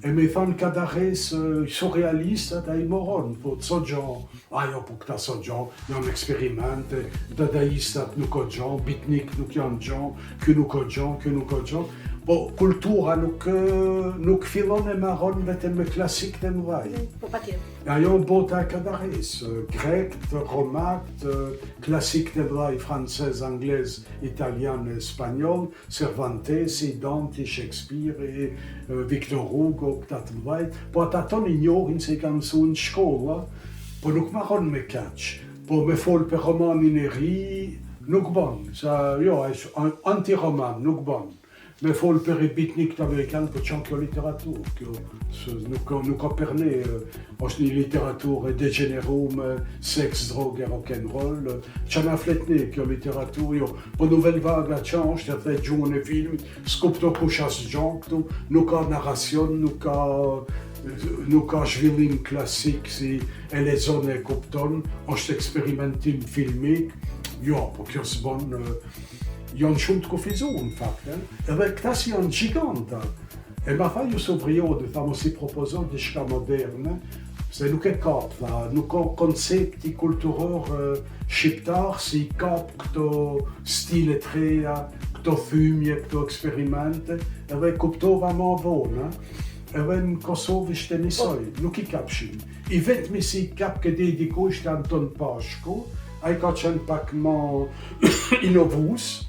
E me thanë Kadares surrealiste da I moron, po të sot gjon, ajo po këta sot gjon, janë eksperimente, dadaistat nuk o gjon, bitnik nuk janë gjon, ky nuk o gjon, ky nuk o gjon. Po kultura nuk fillon e marron vetëm me klasik të mëdhaj. Po patjetër. Ajo bota e Kadares, grekt, romakt, klasik të mëdhaj francez, anglez, italian, spanjol, Cervantes, Dante, Shakespeare, Victor Hugo, këta të mëdhaj. Po ata tonë I njohin se I kanë mësuar në shkolla, po nuk marron me kaq. Po me fol për romanin e ri, nuk bon. Jo, anti-roman, nuk bon. Me fol për I bitnik të Amerikan për çon kjo literatur. Nuk ka perne, është një literatur degenerum, seks, droge, rock'n'roll. Çana fletne kjo literatur, jo. Po nouvelle vague çan, është edhe gjuhën e filmit, s'kupto kush as gjon këtu, nuk ka narracion, nuk ka zhvillim klasik si e lexon e kupton, është eksperimentim filmik. Jo, po kjo s'bon. Janë shumë të kufizu, në fakt, edhe këta si janë gjiganta. E ma tha Jusuf Vriodi, tha mos I propozon diçka moderne, se nuk e kap, tha, nuk ka koncepti kulturor shqiptar si I kap këto stile të reja, këto thymje, këto eksperimente, edhe kuptova ma vonë, edhe në Kosovë ishte njësoj, nuk I kapshin. I vetëmi si I kap këdi dikush të Anton Pashku, a I ka qenë pak ma inovus,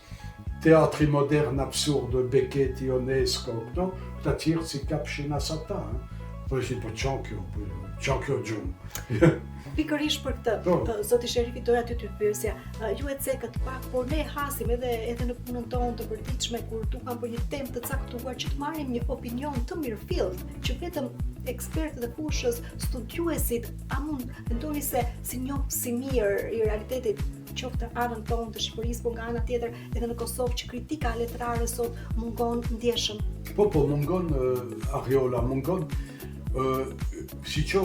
teatri modern absurd, Beckett, Ionesco, no? Këta tjerë si kapshin as ata. Po ishin po qankjo gjumë. Pikërisht për këtë, zoti Sherifi doja ty pyesja, ju e cekët pak, por ne hasim edhe në punën tonë të përditshme kur duam për një temë të caktuar që të marrim një opinion të mirëfillt, që vetëm ekspertët e fushës, studiuesit, a mund mendoni se si njoh si mirë I realitetit qoftë anën tonë të Shqipërisë, po nga ana tjetër edhe në Kosovë që kritika letrare sot mungon ndjeshëm. Po, mungon Ariola, mungon si që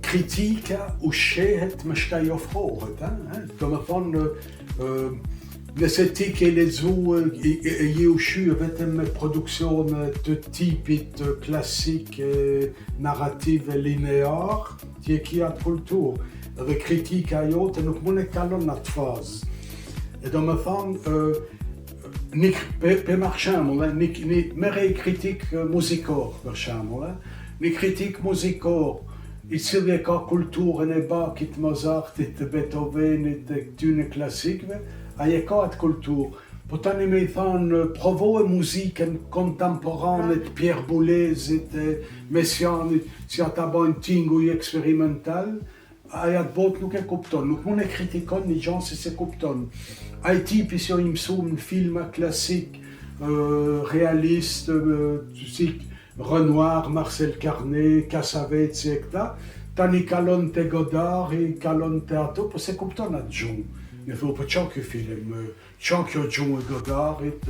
kritika u shehet me shka I ofrohet. Do me thonë, nëse ti ke lezu e je ushqyer vetëm me produksione të tipit klasik, narrative, linear, ti e ki atë kulturë. Dhe kritika jote nuk mund e kalon atë fazë. E do me thonë, për shembull, merre kritik muzikor, për shembull, një kritik muzikor, I cili e ka kulturën e Bachit, Mozartit, të Beethovenit, të këtyne klasikëve, ai e ka atë kulturë. Po tani me I thanë, provoje muzikën kontemporane të Pierre Boulezit, Messianit, si ata bajnë tinguj eksperimental, ai atë botë nuk e kupton, nuk mund e kritikon një gjan si se kupton. Ai tipi si o I mësuar në filma klasik, realist, si Renoir, Marcel Carné, Cassavetes e këta, tani kalon të Godard, kalon të ato, po se kupton atë gjumë. Një thua, po qa kjo film, qa kjo gjumë e Godarit,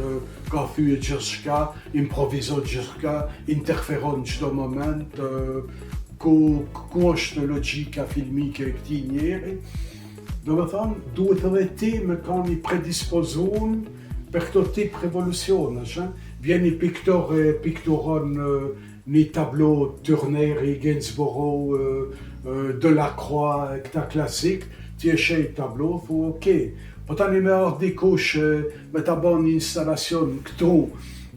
ka thyje gjithçka, improvizon gjithçka, interferon në çdo moment, ku është logjika filmike e këtij njeri. Domethënë, duhet edhe ti me ka një predispozuar për këto tip revolucionesh. Vjen një piktor e pikturon një tableau Turneri, Gainsborough, Delacroix, këta klasik, ti e shej tableau, thu okay. Po tani me ardh dikush me ta bën një installacion këtu,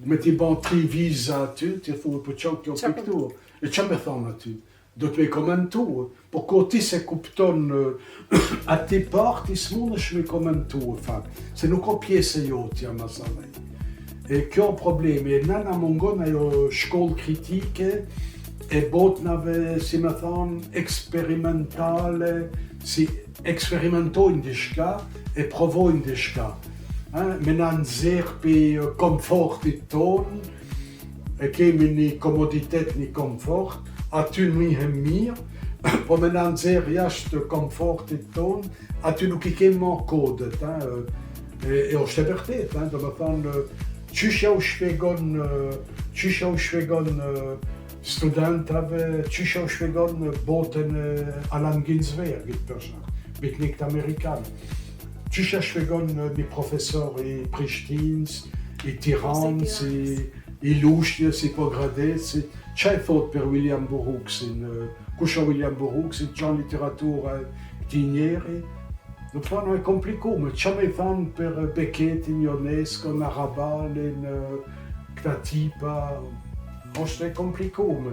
me t'i bën 3 viza aty, ti thu po çau kjo piktur. E ç'a më thon aty? Do të me komentu, po ko ti se kupton aty parti s'mundesh me komentu fakt, se nuk ka pjesë e jotja masalaj. E kjo problemi, e nëna mungon ajo shkollë kritike e botnave, si me thonë, eksperimentale, si eksperimentojnë diçka e provojnë diçka. Me na nxjerr për komfortit ton, e kemi një komoditet, një komfort, aty njihem mirë, po me na nxjerr jashtë komfortit ton, aty nuk i kemi më kodet. E është e vërtet, do me thonë, qysh ja u shpjegon studentave, qysh ja u shpjegon botën e Allen Ginsbergit, për shembull, piknikët amerikan. Qysh ja shpjegon një profesor i Prishtinës, i Tiranës, i Lushnjës, i Pogradecit, ç'a e thot për William Burroughsin, kush është William Burroughs, çan literatura këtij njeri. Nuk thonë e komplikume, ç'a më thon për Beckettin, Ionescon, Arabalin, këta tipa, është e komplikume.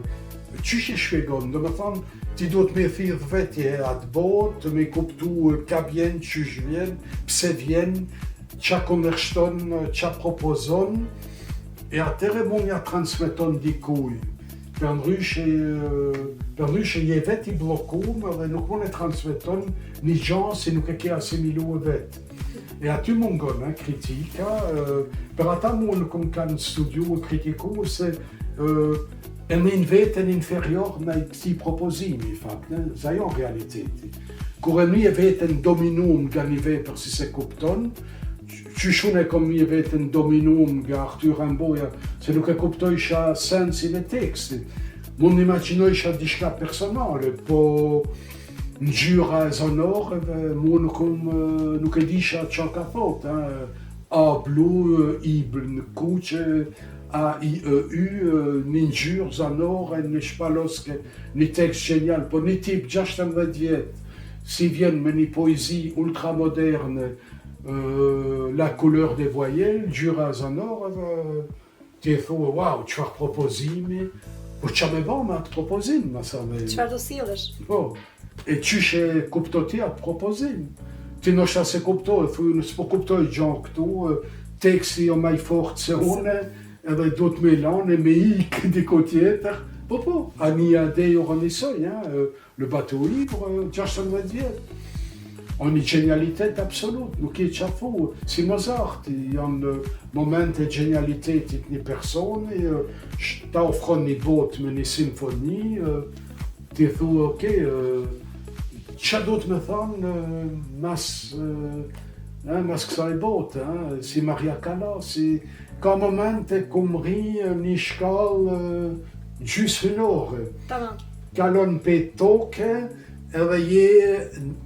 Qysh e shpjegon, do me thonë, ti duhet me thirr vetje atë botë, me kuptu ka vjen, qysh vjen, pse vjen, ç'a kundërshton, ç'a propozon, e atëre mund ja transmeton dikuj. Për ndryshe je vet i bllokuar dhe nuk mund e transmeton një gjë si nuk e ke asimiluar vet. E aty mungon kritika, për ata mund nuk më kanë studiuar kritikuar se e në veten inferior në këtij propozimi, fakt, za jo realiteti. Kur e një veten dominum nga një vepër si se kupton, qysh unë e kom një veten dominum nga Arthur Rimbaud, se nuk e kuptojsha sensin e tekstit. Mund imagjinojsha diçka personale, po ngjyra zonore, nuk e disha ç'a ka thot. A blu, I në kuqe, A, I, U, një ngjyrë zonore, një shpaloske, një tekst genial, po një tip 16 vjet, si vjen me një poezi ultramoderne, la couleur des voyelles, ngjyra zonore, ti e thua, wow, çfarë propozimi, po ç'a me bën atë propozim, çfarë do sillesh? Po, e qysh e kupto ti atë propozim? Ti ndoshta se kuptoj, thuj, s'po kuptoj gjën këtu, teksti jo më i fortë se unë, edhe do të me lanë, me ikë diku tjetër. Po, Ania Dei organisoi, le bateau ivre, 16 vjet. On një genialitet absolut, nuk e qafu, si Mozart, janë momente genialitetit një personi, ta ofron një botë me një simfoni, ti thua, qa do të me thonë mas kësaj botë, si Maria Callas, ka momente ku më rri një shkallë gjys hynore. Kalon pe toke, edhe je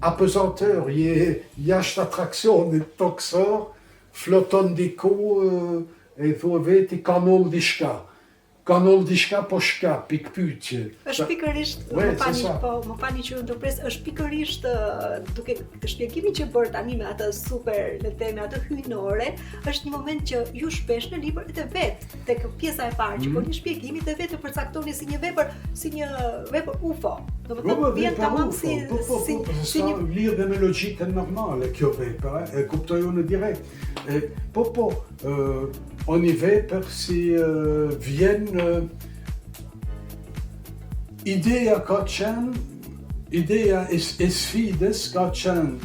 apesanteur, je jashtë atraksionit toksor, floton diku e thua veti ka nol diçka po shka, pikpyetje. Është pikërisht, më pani që ndërpres, është pikërisht duke shpjegimin që bërë tani me atë super, le të themi, atë hynore, është një moment që ju shpesh në libër edhe vetë, tek pjesa e parë që bëni shpjegimin dhe vetë përcaktoni si një vepër UFO. Domethënë vjen tamam si një lidhje me logjikën normale kjo vepër, e kuptoj unë direkt. On i vepër si vjen ideja ka qenë, ideja e sfides ka qenë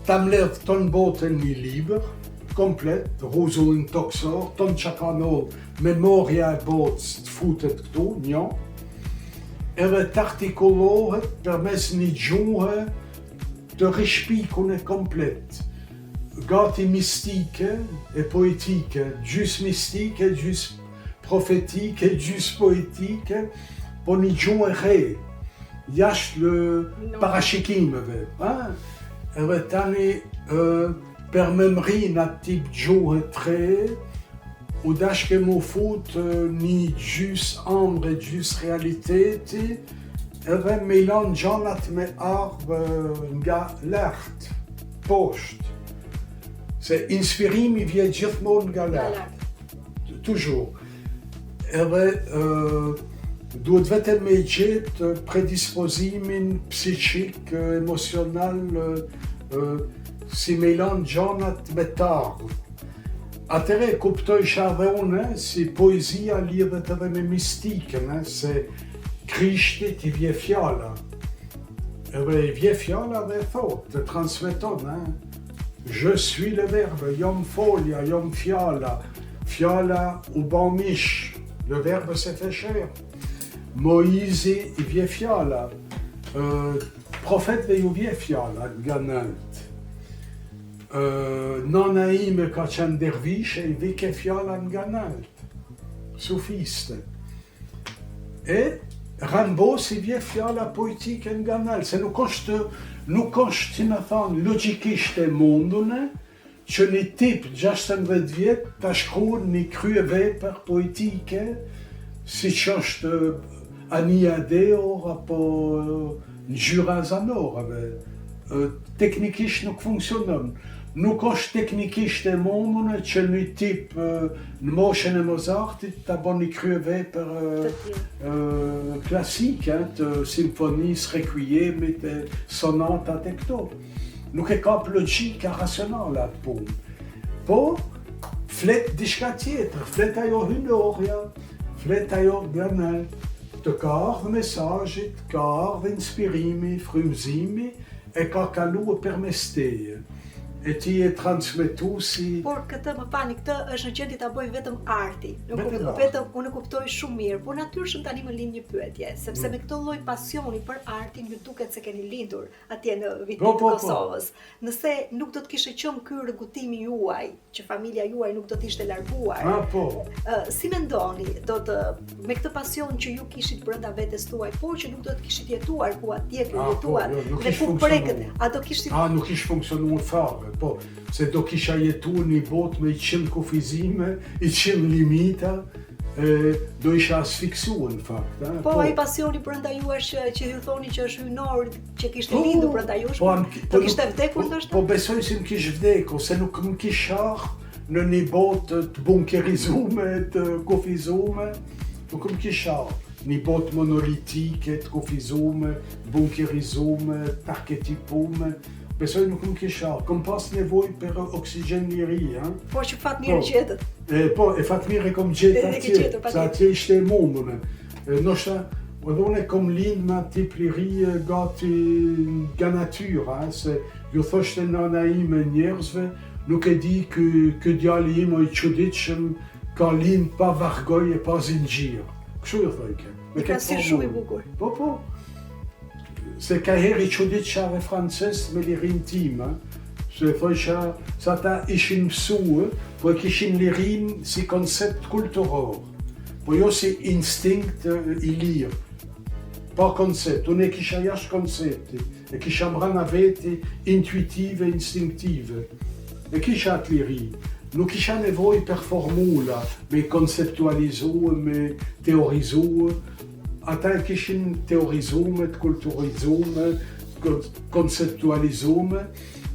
ta mbledh ton botën një libër komplet, Rosalind Toksor, ton çka ka memoria e botës të futet këtu, një, edhe të artikulohet përmes një gjuhë të rishpikun e komplet. Gati mistike e poetike, gjys mistike, gjys profetike, gjys poetike, po një gjuhë e re, jashtë parashikimeve. Edhe tani për me mri në atë tip gjuhë të re, u dashke mu fut një gjys amre, gjys realiteti, edhe me lanë gjanat me ardhë nga lartë, poshtë. Se inspirimi vje gjithmonë nga lartë. Toujours. Edhe duhet vetëm me gjetë predispozimin psiqik, emocional, si me lanë gjanat me tarë. Atëre kuptojsha dhe une si poezia lidhet edhe me mistikën, se Krishtit I vje fjala. Edhe I vje fjala dhe thot, të transmeton. Je suis le verbe, jam folja, jam fjala. Fjala u ba mish, le verbe se fait chair. Moïse I vje fjala. Profetve ju vje fjala nga nënt. Nana ime ka qenë dervishe, I vike fjala nga nënt. Sufiste. E Rambos I vje fjala poetike nga nënt, se nuk është, si me thonë, logikisht e mundune, që një tip 16 vjet të shkruan një krye vepër poetike, si që është Ania Deor apo Ngjyra Zanorave. Teknikisht nuk funksionon. Nuk është teknikisht e mundune që një tip në moshën e Mozartit të bën një krye vepër klasike, të simfonisë, requiemit, sonatat e këto. Nuk e ka logjika racionale atë punë. Po, flet diçka tjetër, flet ajo hynorja, flet ajo granat, të ka ardhë mesazhit, ka ardhë inspirimi, frymëzimi, e ka kaluar përmes teje. E ti e transmetuesi. Por këtë më pani, këtë është në gjendje ta bëj vetëm arti. Vetëm unë kuptoj shumë mirë, por natyrshëm tani më lind një pyetje, sepse me këtë lloj pasioni për artin ju duket se keni lindur atje në vitin e Kosovës. Nëse nuk do të kishte qenë ky rregutimi juaj, që familja juaj nuk do të ishte larguar. Si mendoni, me këtë pasion që ju kishit brenda vetes tuaj, por që nuk do të kishit jetuar ku atje ke jetuar, dhe ku prekët, a do kishit nuk ishte funksionuar fare. Po, se do kisha jetu një botë me 100 kufizime, 100 limita, do isha asfiksu në fakt. Po, ai pasioni brenda juaj që ju thoni që është hynor, që kishte lindur brenda jush, do kishte vdekur ndoshta? Po besoj se më kish vdekur, se nuk më kish ardhur në një botë të bunkerizume, të kufizume, nuk më kish ardhur. Një botë monolitike, të kufizume, bunkerizume, të arketipume. Besoj nuk më kisha, kom pas nevoj për oksigen liri, Po që fat mirë gjetët. Po, e fat mirë e kom gjetë atje, sa atje ishte e mundune. Nështë, edhe unë e kom lind me tip liri gati nga natyra, se ju thoshte nana ime njerëzve, nuk e di kë djali im o I çuditshëm ka lind pa vargoj e pa zinxhir. Kështu ju thojke. I ka si shumë I bukur. Po. Se ka herë I çuditshave francez me lirin tim, se thosha se ata ishin mësue, po e kishin lirin si koncept kulturor, po jo si instinkt I lirë. Pa koncept, unë e kisha jashtë koncepti, e kisha mbrana veti intuitive, instinktive. E kisha atë liri, nuk kisha nevoj për formula, me konceptualizue, me teorizue. Ata e kishin teorizume, të kulturizume, konceptualizume,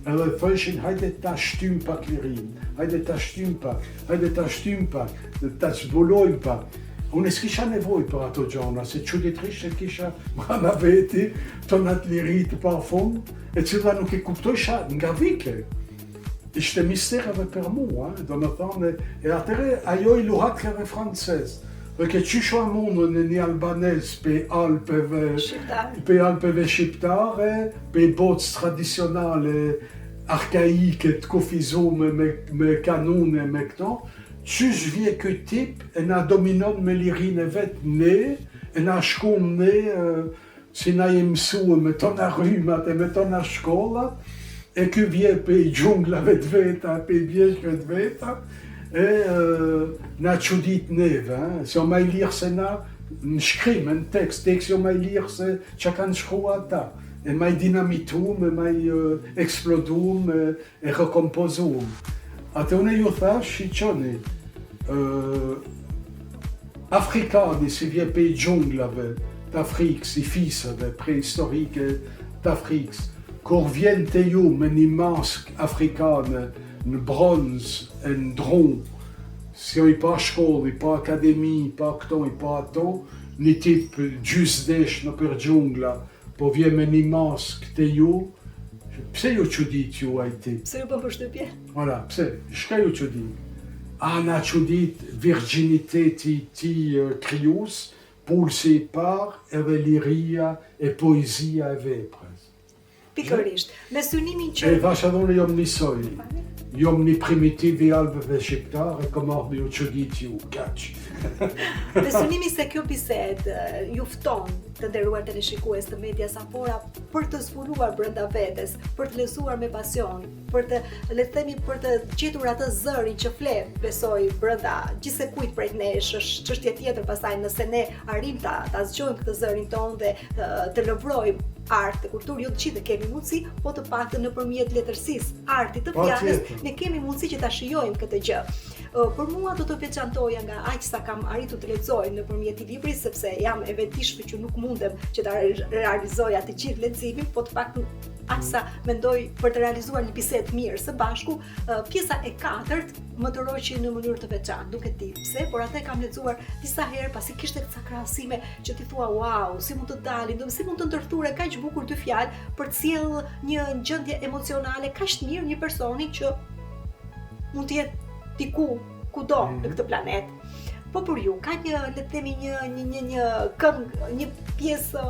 edhe thëshin hajde ta shtym pak lirin, hajde ta shtym pak, ta zbulojmë pak. Unë s'kisha nevoj për ato gjona, se çuditërisht e kisha mbrana veti tonat liri të pafund, e cila nuk e kuptojsha nga vike. Ishte mistereve për mua, do me thonë, e atëre ajo I luhatkeve francez. Perché ci sono mondo negli albanesi per Alpeve shqiptare, per bots tradizionali arcaïque të kufizume me kanune me këto, qysh vje ky tip e na dominon me lirin e vet ne, e na shkum ne, si na I mësue me tona rrymat e me tona shkollat, e ky vje pe I gjunglave të veta, pe I bjeshkve të veta, e na çudit neve, se ma I lirë se na në shkrim, në tekst jo me lirë se që kanë shkrua ata. E me dinamitum, e me eksplodum, e rekompozum. Atë unë ju thash, shiqoni, Afrikani si vje pe i gjunglave t'Afrikës, i fisëve prehistorike t'Afrikës, kur vjen të ju me një mask afrikane në bronz e në dron, si i pa shkollë, i pa akademi, i pa këto, i pa ato, një tip gjysdesh në për gjungla, po vjen me një mask të ju, pse ju qudit ju ajti? Pse ju për përshtypje? Ora, pse? Shka ju qudit? A na qudit virginiteti ti krius, pulsi i par, edhe liria e poezia e veprës. Pikërisht, me synimin që... E thash edhe unë jom njësoj, jom një primitiv i albeve shqiptare, kom ardhë ju qudit ju, kaq. Me synimin se kjo bisedë ju fton të nderuar teleshikues të Medias Afora për të zbuluar brenda vetes, për të lezuar me pasion, për të, le të themi, për të gjetur atë zërin që flet, besoj brenda gjithsekujt prej nesh, është çështje tjetër pastaj nëse ne arrim ta zgjojmë këtë zërin ton dhe të lëvrojmë art dhe kulturë, jo të gjithë kemi mundësi, po të paktën nëpërmjet letërsisë, artit të fjalës, ne kemi mundësi që ta shijojmë këtë gjë. Për mua do të veçantoja nga aq sa kam arritur të lexoj nëpërmjet i librit, sepse jam e vetëdijshme që nuk mundem që ta realizoj atë gjithë leximin, po të paktën aq sa mendoj për të realizuar një bisedë mirë së bashku, pjesa e katërt më të roqi në mënyrë të veçantë, nuk e di pse, por atë kam lexuar disa herë pasi kishte ca krahasime që ti thua wow, si mund të dalin, si mund të ndërthure kaq bukur dy fjalë për të sjellë një gjendje emocionale kaq të mirë një personi që mund të jetë diku kudo në këtë planet. Po për ju, ka një, le të themi, një këngë, një pjesë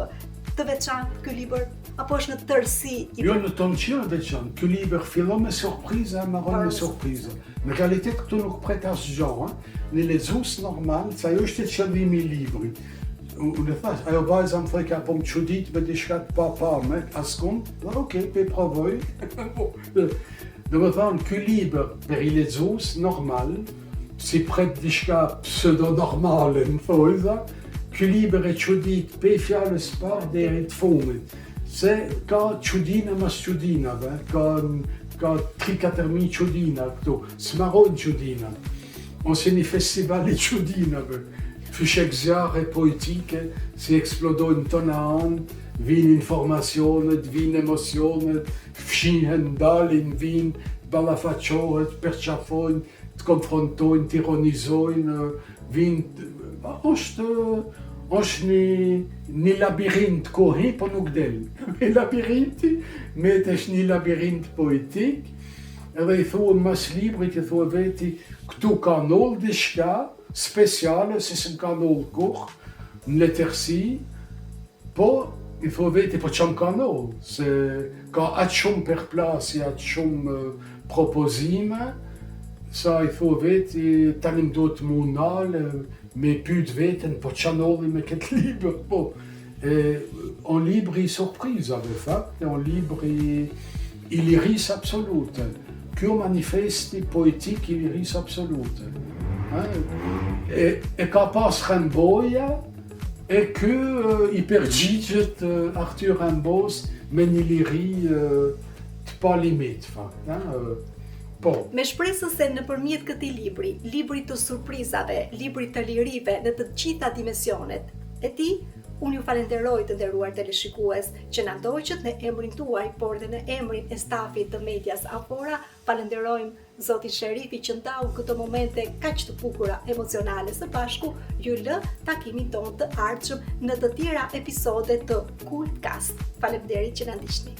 të veçantë ky libër, apo është në tërësi? Jo, në tonë që në veçantë. Ky libër fillon me surpriza, mbaron me surpriza. Në realitet këtu nuk pret asgjë, në lexues normal, sa ajo është qëllimi i librit. Unë thash, ajo vajza më thoi ka po më çudit me diçka të papame, askund, okej, pe provoj. Do më thonë, ky libër për i lexues normal, si pret diçka pseudo-normale, më thojza, ky libër e çudit pe fjalës parë deri të fundit. Se ka çudina mas çudinave, ka 3-4 çudina këtu, s'marrojnë çudina. Ose një festival i çudinave, fyshek zjarre poetike, si eksplodojnë të në anë, vinë informacionet, vinë emocionet, fshihen, dalin, vinë, ballafaqohet, përqafojnë, të konfrontojnë, të ironizojnë, vinë, është një labirint kohi, po nuk del. E labirinti, metesh një labirint poetik, edhe i thua mas librit, i thua veti, këtu ka nëllë diçka speciale, si s'm ka nëllë kur, në letërsi, po, i thua veti, po që më ka nëllë, se ka atë shumë përplasje, atë shumë propozime, sa i thua veti, tani më duhet më unalë, me pyet veten, po që nëllë me këtë libër, po. Un libër i surprizave, fakt, un libër i lirisë absolute. Kjo manifesti poetik i lirisë absolute. E ka pas Rimbaudja, e ky i përgjigjet Arthur Rimbaud me një liri të pa limit, fakt. Po. Me shpresën se nëpërmjet këtij libri, librit të surprizave, librit të lirive në të gjitha dimensionet e tij, unë ju falenderoj të nderuar teleshikues që na ndoqët në emrin tuaj, por dhe në emrin e stafit të Medias Afora. Falenderojmë zotin Sherifi që ndau këto momente kaq të bukura emocionale së bashku. Ju lë takimin ton të ardhshëm në të tjera episode të Kultcast. Faleminderit që na ndiqni.